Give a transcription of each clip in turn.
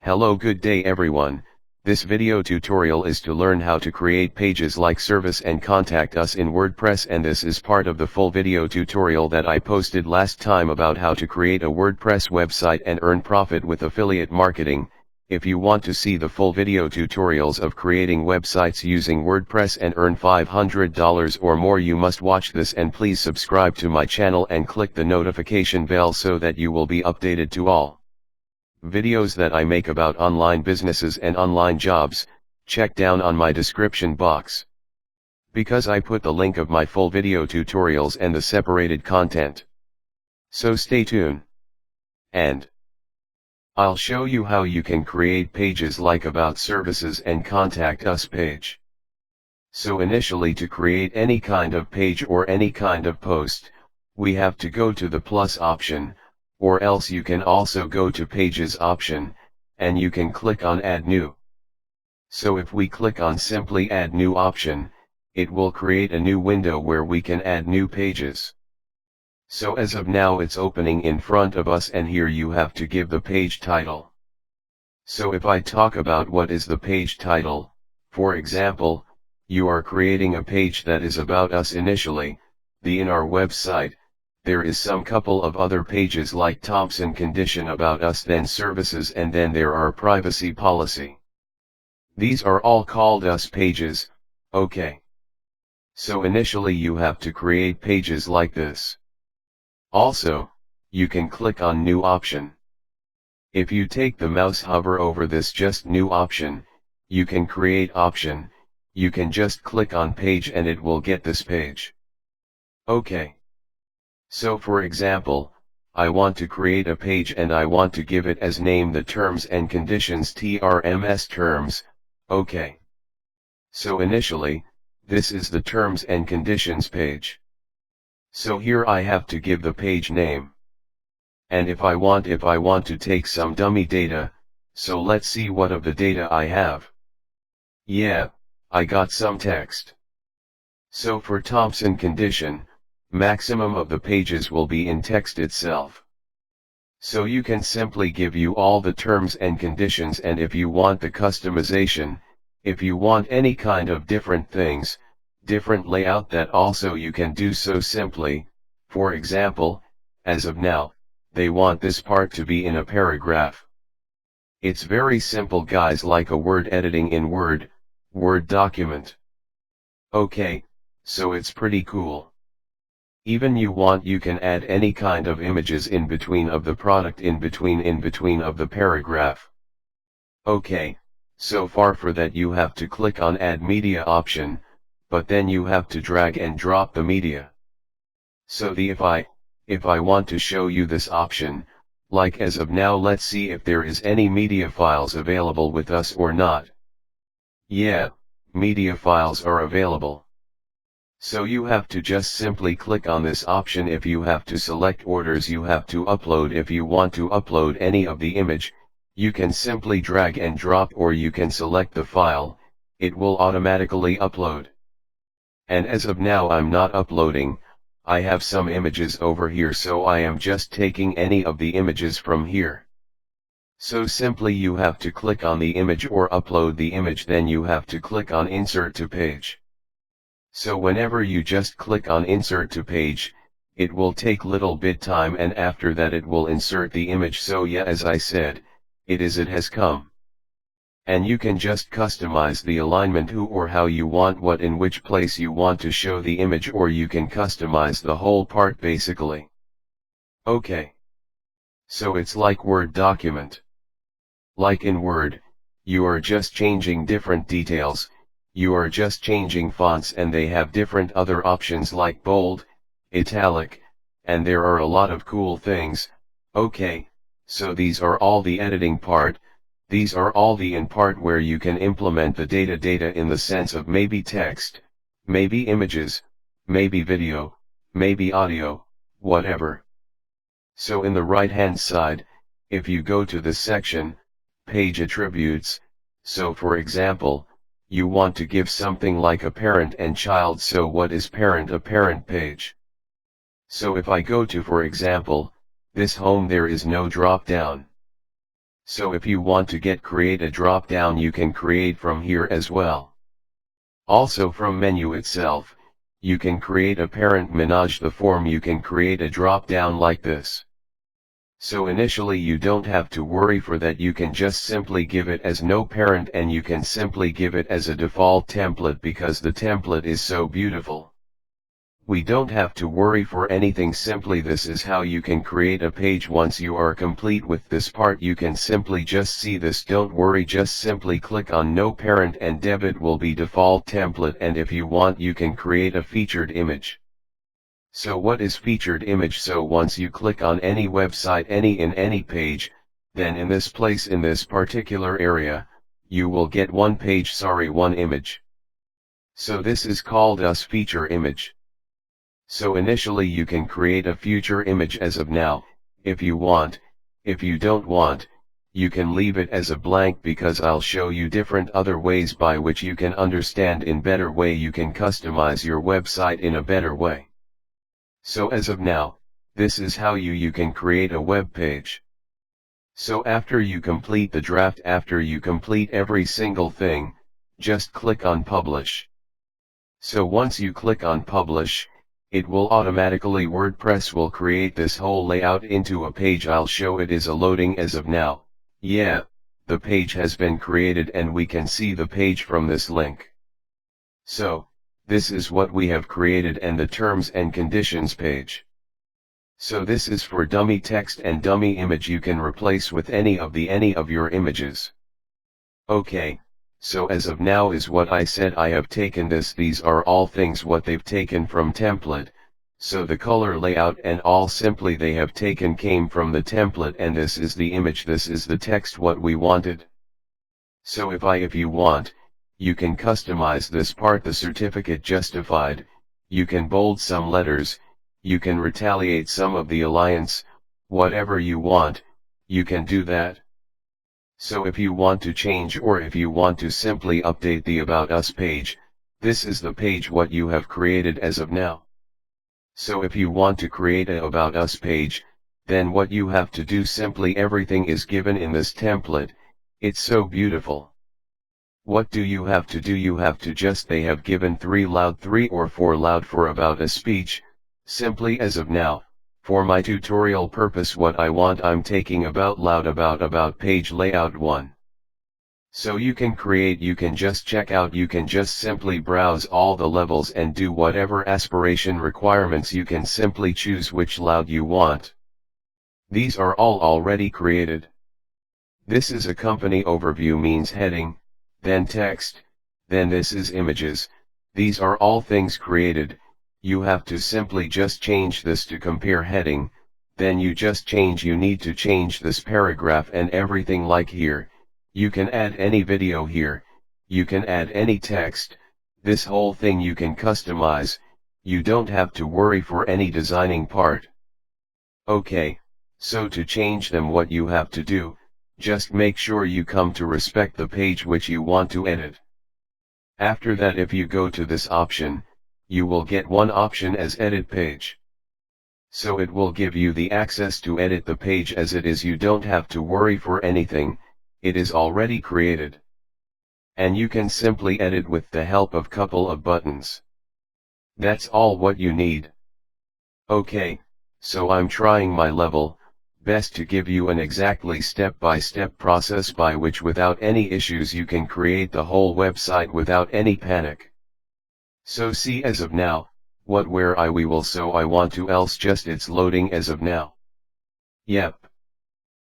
Hello, good day everyone. This video tutorial is to learn how to create pages like service and contact us in WordPress, and this is part of the full video tutorial that I posted last time about how to create a WordPress website and earn profit with affiliate marketing. If you want to see the full video tutorials of creating websites using WordPress and earn $500 or more, you must watch this, and please subscribe to my channel and click the notification bell so that you will be updated to all videos that I make about online businesses and online jobs. Check down on my description box, because I put the link of my full video tutorials and the separated content. So stay tuned, and I'll show you how you can create pages like about services and contact us page. So initially, to create any kind of page or any kind of post, we have to go to the plus option, or else you can also go to pages option, and you can click on add new. So if we click on simply add new option, it will create a new window where we can add new pages. So as of now it's opening in front of us, and here you have to give the page title. So if I talk about what is the page title, for example, you are creating a page that is about us initially, in our website. There is some couple of other pages like terms and condition, about us, then services, and then there are privacy policy. These are all called us pages, okay. So initially you have to create pages like this. Also, you can click on new option. If you take the mouse, hover over this just new option, you can create option. You can just click on page and it will get this page. Okay. So for example, I want to create a page and I want to give it as name the terms and conditions, TRMS terms, okay. So initially, this is the terms and conditions page. So here I have to give the page name. And if I want to take some dummy data, so let's see what of the data I have. Yeah, I got some text. So for terms and condition, maximum of the pages will be in text itself. So you can simply give you all the terms and conditions, and if you want the customization, if you want any kind of different things, different layout, that also you can do so simply. For example, as of now, they want this part to be in a paragraph. It's very simple guys, like a word editing in Word document. Okay, so it's pretty cool. Even you can add any kind of images in between of the product, in between of the paragraph. Okay, so far for that you have to click on add media option, but then you have to drag and drop the media. So if I want to show you this option, like as of now, let's see if there is any media files available with us or not. Yeah, media files are available. So you have to just simply click on this option. If you have to select orders you have to upload, if you want to upload any of the image, you can simply drag and drop, or you can select the file, it will automatically upload. And as of now I'm not uploading, I have some images over here, so I am just taking any of the images from here. So simply you have to click on the image or upload the image, then you have to click on insert to page. So whenever you just click on insert to page, it will take little bit time, and after that it will insert the image. So yeah, as I said, it has come. And you can just customize the alignment, who or how you want, what in which place you want to show the image, or you can customize the whole part basically. Okay. So it's like Word document. Like in Word, you are just changing different details. You are just changing fonts, and they have different other options like bold, italic, and there are a lot of cool things. Okay, so these are all the editing part, these are all the in part where you can implement the data in the sense of maybe text, maybe images, maybe video, maybe audio, whatever. So in the right hand side, if you go to this section, page attributes, so for example, you want to give something like a parent and child. So what is parent? A parent page. So if I go to, for example, this home, there is no drop down. So if you want to create a drop down, you can create from here as well. Also from menu itself, you can create a parent manage the form, you can create a drop down like this. So initially you don't have to worry for that, you can just simply give it as no parent and you can simply give it as a default template because the template is so beautiful. We don't have to worry for anything, simply this is how you can create a page. Once you are complete with this part, you can simply just see this, don't worry, just simply click on no parent and debit will be default template, and if you want you can create a featured image. So what is featured image? So once you click on any website, any page, then in this place, in this particular area, you will get one image. So this is called as feature image. So initially you can create a future image as of now, if you want. If you don't want, you can leave it as a blank, because I'll show you different other ways by which you can understand in better way, you can customize your website in a better way. So as of now, this is how you can create a web page. So after you complete the draft, after you complete every single thing, just click on publish. So once you click on publish, it will automatically, WordPress will create this whole layout into a page. I'll show it is a loading as of now. Yeah, the page has been created and we can see the page from this link. So, this is what we have created, and the terms and conditions page. So this is for dummy text and dummy image, you can replace with any of your images. Okay, so as of now is what I said, I have taken this, these are all things what they've taken from template. So the color layout and all simply they have taken came from the template, and this is the image, this is the text what we wanted. So if you want, you can customize this part, the certificate justified, you can bold some letters, you can retaliate some of the alliance, whatever you want, you can do that. So if you want to change, or if you want to simply update the About Us page, this is the page what you have created as of now. So if you want to create a About Us page, then what you have to do, simply everything is given in this template, it's so beautiful. What do you have to do? You have to just, they have given 3 or 4 loud for About Us speech, simply as of now. For my tutorial purpose what I want, I'm taking about loud about page layout 1. So you can create, you can just check out, you can just simply browse all the levels and do whatever aspiration requirements, you can simply choose which loud you want. These are all already created. This is a company overview, means heading, then text, then this is images, these are all things created. You have to simply just change this to compare heading, then you just change, you need to change this paragraph and everything like here, you can add any video here, you can add any text, this whole thing you can customize, you don't have to worry for any designing part. Okay, so to change them what you have to do, just make sure you come to respect the page which you want to edit. After that, if you go to this option, you will get one option as edit page. So it will give you the access to edit the page as it is, you don't have to worry for anything, it is already created. And you can simply edit with the help of couple of buttons. That's all what you need. Okay, so I'm trying my level best to give you an exactly step-by-step process by which without any issues you can create the whole website without any panic. So see as of now, what where we will, so I want to else just it's loading as of now. Yep.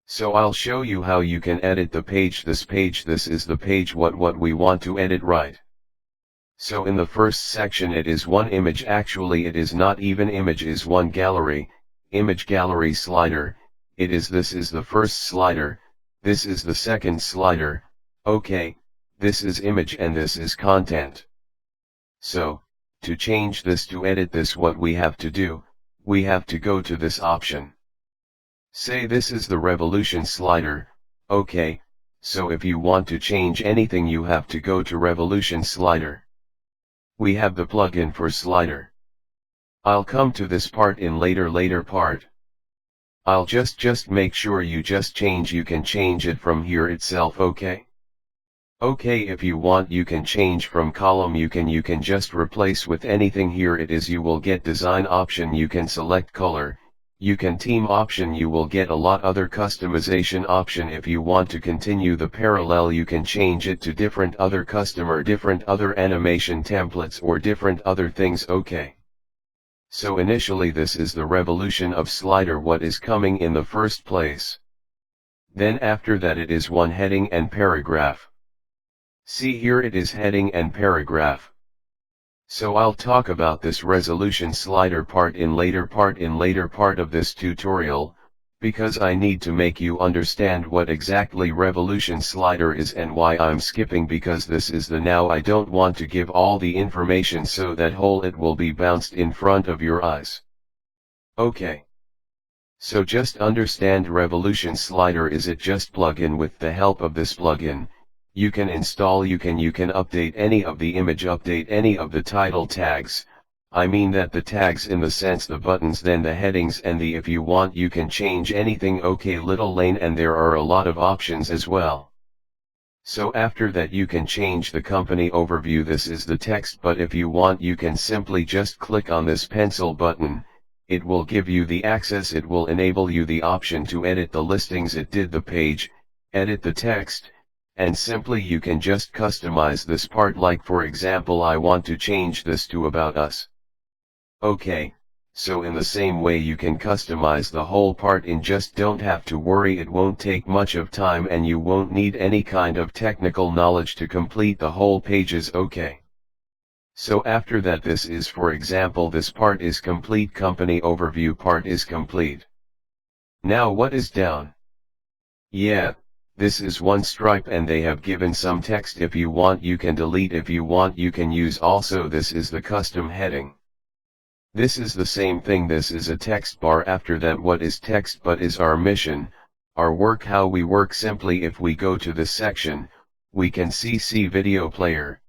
So I'll show you how you can edit the page. This is the page what we want to edit, right? So in the first section it is one image, actually it is not even image, is one gallery, image gallery slider, this is the first slider, this is the second slider, okay, this is image and this is content. So, to change this, to edit this, what we have to do, we have to go to this option. Say this is the revolution slider, okay, so if you want to change anything you have to go to revolution slider. We have the plugin for slider. I'll come to this part in later part. I'll just make sure you just change, you can change it from here itself, okay? Okay, if you want you can change from column, you can just replace with anything. Here it is, you will get design option, you can select color, you can theme option, you will get a lot other customization option. If you want to continue the parallel, you can change it to different other customer, different other animation templates or different other things, okay? So initially this is the revolution of slider, what is coming in the first place. Then after that it is one heading and paragraph. See here it is heading and paragraph. So I'll talk about this resolution slider part in later part of this tutorial, because I need to make you understand what exactly revolution slider is and why I'm skipping, because this is the now. I don't want to give all the information so that whole it will be bounced in front of your eyes. Okay. So just understand revolution slider is it just plugin. With the help of this plugin, you can install, you can update any of the image, update any of the title tags. I mean that the tags in the sense the buttons, then the headings, and the if you want you can change anything, okay, little lane, and there are a lot of options as well. So after that you can change the company overview, this is the text, but if you want you can simply just click on this pencil button. It will give you the access, it will enable you the option to edit the listings, it did the page, edit the text, and simply you can just customize this part. Like for example, I want to change this to about us. Okay, so in the same way you can customize the whole part in just don't have to worry, it won't take much of time and you won't need any kind of technical knowledge to complete the whole pages, okay? So after that this is, for example, this part is complete, company overview part is complete. Now what is down? Yeah, this is one stripe and they have given some text. If you want you can delete, if you want you can use also. This is the custom heading. This is the same thing, this is a text bar. After that what is text but is our mission, our work, how we work. Simply if we go to this section, we can see video player.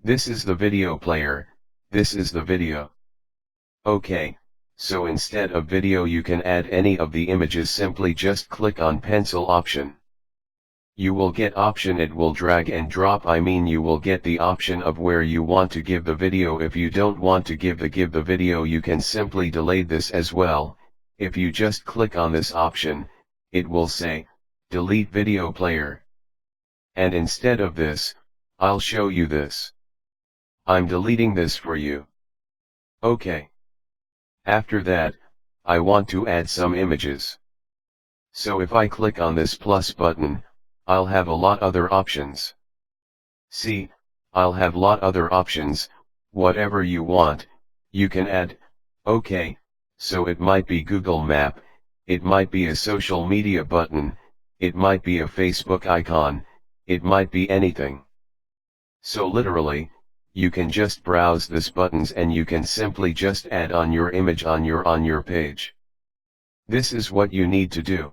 This is the video player, this is the video. Okay, so instead of video you can add any of the images, simply just click on pencil option. You will get option, it will drag and drop, I mean you will get the option of where you want to give the video. If you don't want to give the video, you can simply delete this as well. If you just click on this option, it will say, delete video player. And instead of this, I'll show you this. I'm deleting this for you. Okay. After that, I want to add some images. So if I click on this plus button, I'll have a lot other options. See, I'll have lot other options, whatever you want, you can add. Okay, so it might be Google Map, it might be a social media button, it might be a Facebook icon, it might be anything. So literally, you can just browse this buttons and you can simply just add on your image on your page. This is what you need to do.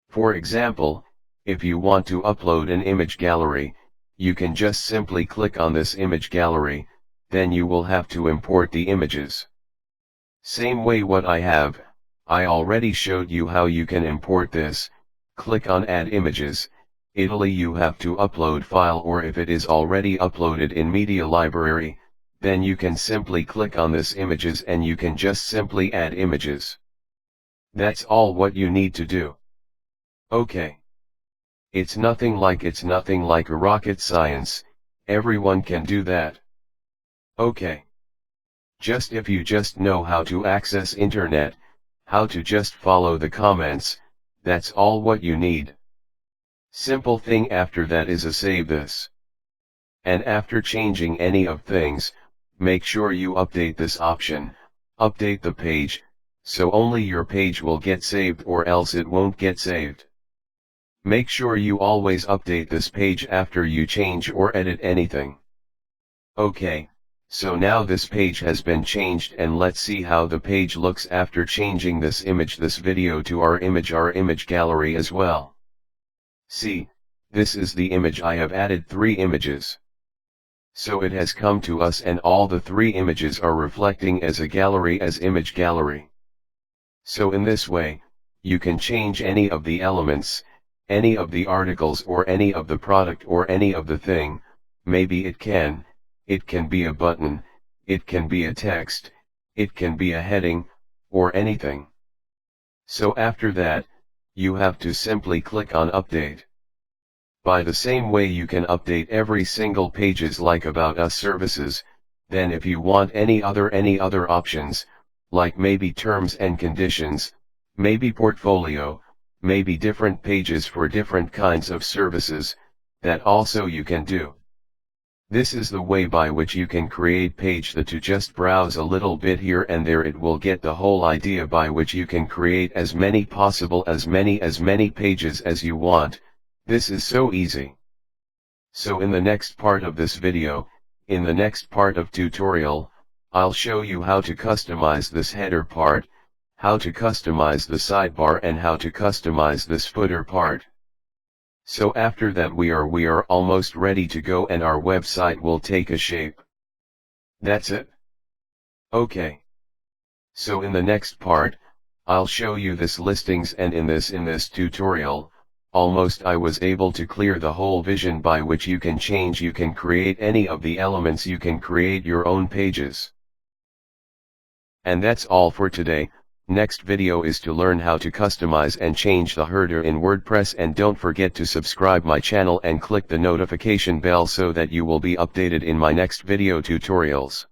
For example, if you want to upload an image gallery, you can just simply click on this image gallery, then you will have to import the images. Same way what I have, I already showed you how you can import this. Click on add images. Italy you have to upload file, or if it is already uploaded in media library, then you can simply click on this images and you can just simply add images. That's all what you need to do. Okay. It's nothing like a rocket science, everyone can do that. Okay. Just if you just know how to access internet, how to just follow the comments, that's all what you need. Simple thing. After that is a save this. And after changing any of things, make sure you update this option, update the page, so only your page will get saved or else it won't get saved. Make sure you always update this page after you change or edit anything. Okay, so now this page has been changed and let's see how the page looks after changing this image, this video to our image gallery as well. See, this is the image. I have added 3 images. So it has come to us and all the 3 images are reflecting as a gallery, as image gallery. So in this way, you can change any of the elements, any of the articles or any of the product or any of the thing. Maybe it can be a button, it can be a text, it can be a heading, or anything. So after that, you have to simply click on update. By the same way you can update every single pages like about us services. Then if you want any other options, like maybe terms and conditions, maybe portfolio, maybe different pages for different kinds of services, that also you can do. This is the way by which you can create page that to just browse a little bit here and there, it will get the whole idea by which you can create as many pages as you want. This is so easy. So in the next part of this video, in the next part of tutorial, I'll show you how to customize this header part, how to customize the sidebar and how to customize this footer part. So after that we are almost ready to go and our website will take a shape. That's it. Okay. So in the next part, I'll show you this listings, and in this tutorial, almost I was able to clear the whole vision by which you can create any of the elements, you can create your own pages. And that's all for today. Next video is to learn how to customize and change the header in WordPress, and don't forget to subscribe my channel and click the notification bell so that you will be updated in my next video tutorials.